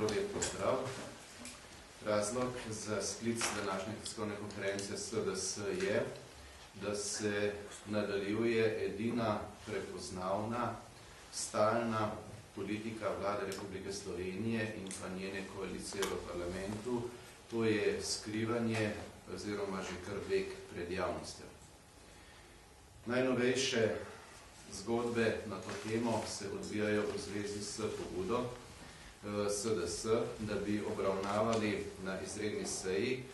Lep pozdrav. Razlog za sklic današnje tiskovne konference SDS je, da se nadaljuje edina prepoznavna, stalna politika Vlade Republike Slovenije in pa njene koalicije v parlamentu, to je skrivanje oziroma že kar beg pred javnostjo. Najnovejše zgodbe na to temo se odvijajo v zvezi s pobudo SDS, da bi obravnavali na izredni seji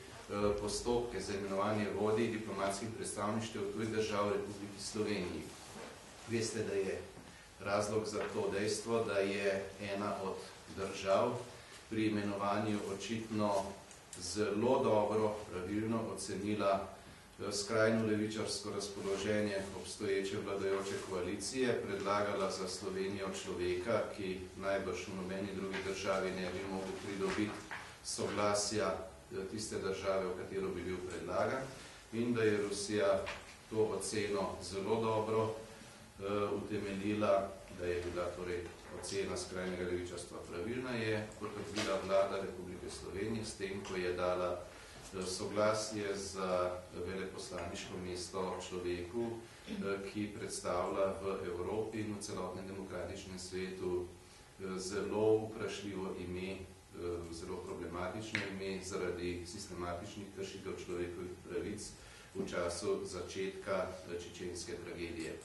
postopke za imenovanje vodij diplomatskih predstavništev tujih držav v Republiki Sloveniji. Veste, da je razlog za to dejstvo, da je ena od držav pri imenovanju očitno zelo dobro, pravilno ocenila skrajno levičarsko razpoloženje obstoječe vladajoče koalicije, predlagala za Slovenijo človeka, ki najbrž v nobeni drugi državi ne bi mogel pridobiti soglasja tiste države, v katero bi bil predlagan, in da je Rusija to oceno zelo dobro utemeljila, da je bila torej ocena skrajnega levičarstva pravilna, je potrdila Vlada Republike Slovenije s tem, ko je dala soglasje za veleposlaniško mesto človeku, ki predstavlja v Evropi in v celotnem demokratičnem svetu zelo vprašljivo ime, zelo problematično ime zaradi sistematičnih kršitev človekovih pravic v času začetka čečenske tragedije.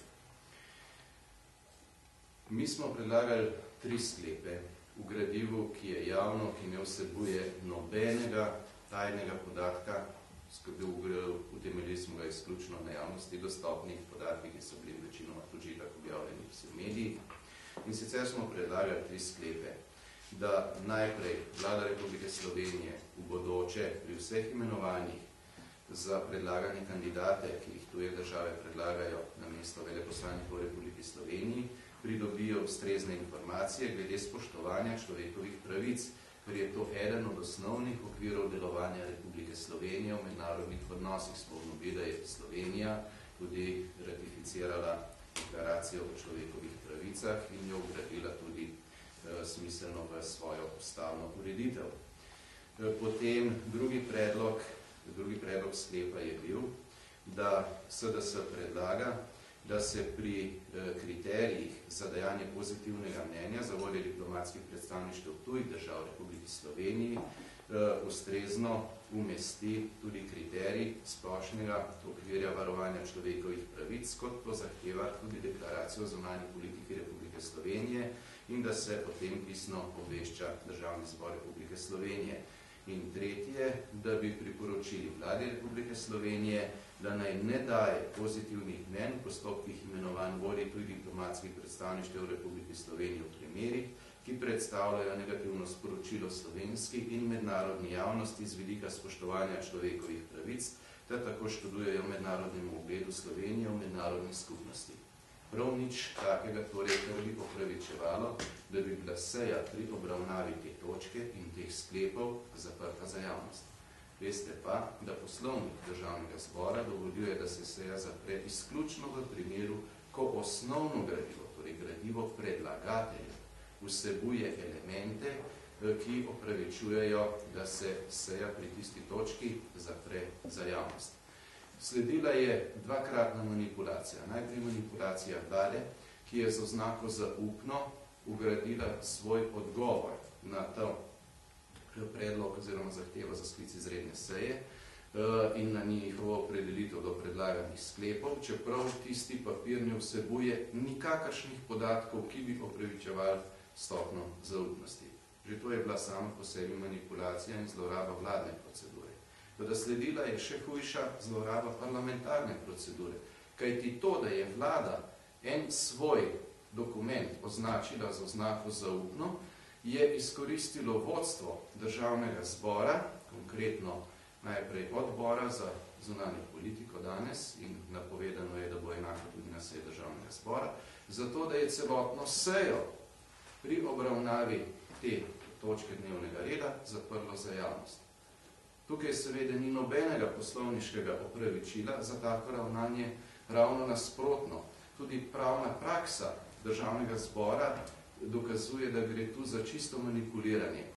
Mi smo predlagali 3 sklepe v gradivu, ki je javno, ki ne vsebuje nobenega tajnega podatka, utemeljili smo ga izključno na javnosti dostopnih podatkih, ki so bili večinoma tudi tako objavljeni vsi v mediji. In sicer smo predlagali 3 sklepe, da najprej Vlada Republike Slovenije v bodoče pri vseh imenovanjih za predlagane kandidate, ki jih tuje države predlagajo na mesto veleposlanikov v Republiki Sloveniji, pridobijo ustrezne informacije glede spoštovanja človekovih pravic, ker je to eden od osnovnih okvirov delovanja Republike Slovenije v mednarodnih odnosih. Spomnim, da je Slovenija tudi ratificirala deklaracijo o človekovih pravicah in jo vgradila tudi smiselno v svojo ustavno ureditev. Potem drugi predlog sklepa je bil, da SDS predlaga, da se pri kriterijih za dajanje pozitivnega mnenja za vodje diplomatskih predstavništev tujih držav v Republiki Sloveniji ustrezno umesti tudi kriterij splošnega okvirja varovanja človekovih pravic, kot to zahteva tudi deklaracija o zunanji politiki Republike Slovenije, in da se o tem pisno obvešča Državni zbor Republike Slovenije. In tretje, da bi priporočili Vladi Republike Slovenije, da naj ne daje pozitivnih mnenj v postopkih imenovanj vodij tujih diplomatskih predstavništev v Republiki Sloveniji v primerih, ki predstavljajo negativno sporočilo slovenski in mednarodni javnosti z vidika spoštovanja človekovih pravic, ter tako škodujejo mednarodnemu ugledu Slovenije v mednarodni skupnosti. Prav nič takega torej, kar bi opravičevalo, da bi bila seja pri obravnavi te točke in teh sklepov zaprta za javnost. Veste pa, da Poslovnik Državnega zbora dovoljuje, da se seja zapre izključno v primeru, ko osnovno gradivo, torej gradivo predlagatelja, vsebuje elemente, ki opravičujejo, da se seja pri tisti točki zapre za javnost. Sledila je dvakratna manipulacija. Najprej manipulacija Vlade, ki je z oznako zaupno vgradila svoj odgovor na to predlog oziroma zahtevo za sklic izredne seje in na njihovo opredelitev do predlaganih sklepov, čeprav tisti papir ne vsebuje nikakršnih podatkov, ki bi opravičevali stopnjo zaupnosti. Že to je bila sama po sebi manipulacija in zloraba vladne procedure. Toda sledila je še hujša zloraba parlamentarne procedure, kajti to, da je vlada en svoj dokument označila z oznako zaupno, je izkoristilo vodstvo Državnega zbora, konkretno najprej odbora za zunanjo politiko danes in napovedano je, da bo enako tudi na seji Državnega zbora, zato da je celotno sejo pri obravnavi te točke dnevnega reda zaprlo za javnost. Tukaj seveda ni nobenega poslovniškega opravičila za tako ravnanje, ravno nasprotno. Tudi pravna praksa Državnega zbora dokazuje, da gre tu za čisto manipuliranje.